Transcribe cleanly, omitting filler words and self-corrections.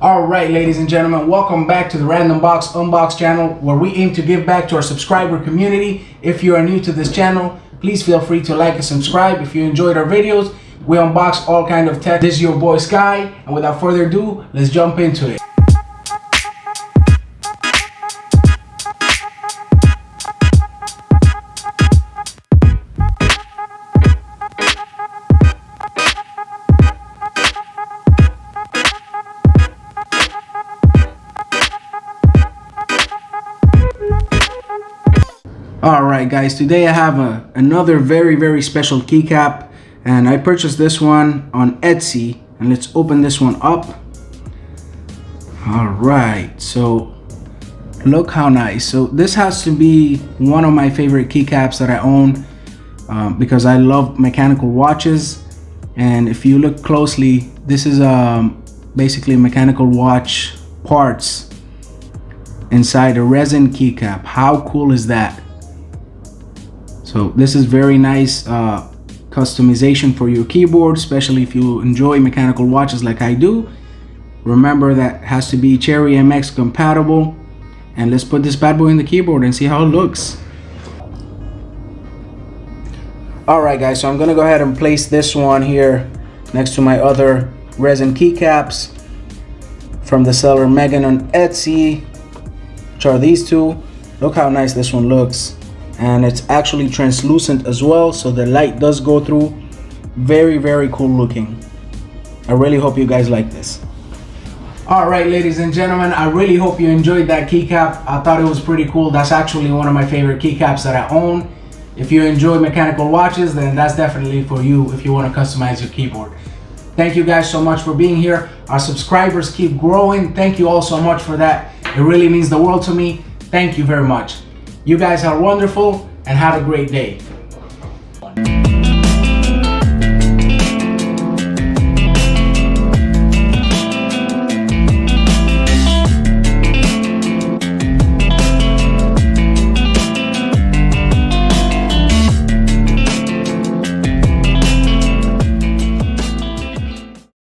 Alright, ladies and gentlemen, welcome back to the Random Box Unbox channel, where we aim to give back to our subscriber community. If you are new to this channel, please feel free to like and subscribe. If you enjoyed our videos, we unbox all kind of tech. This is your boy Sky, and without further ado, let's jump into it. Alright guys, today I have another very special keycap, and I purchased this one on Etsy, and let's open this one up. Alright, so look how nice. So this has to be one of my favorite keycaps that I own because I love mechanical watches. And if you look closely, this is basically mechanical watch parts inside a resin keycap. How cool is that? So this is very nice customization for your keyboard, especially if you enjoy mechanical watches like I do. Remember that has to be Cherry MX compatible. And let's put this bad boy in the keyboard and see how it looks. Alright guys, so I'm gonna go ahead and place this one here next to my other resin keycaps from the seller Megan on Etsy, which are these two. Look how nice this one looks. And it's actually translucent as well, so the light does go through. Very cool looking. I really hope you guys like this. Alright, ladies and gentlemen, I really hope you enjoyed that keycap. I thought it was pretty cool. That's actually one of my favorite keycaps that I own. If you enjoy mechanical watches, then that's definitely for you if you want to customize your keyboard. Thank you guys so much for being here. Our subscribers keep growing. Thank you all so much for that. It really means the world to me. Thank you very much. You guys are wonderful and have a great day.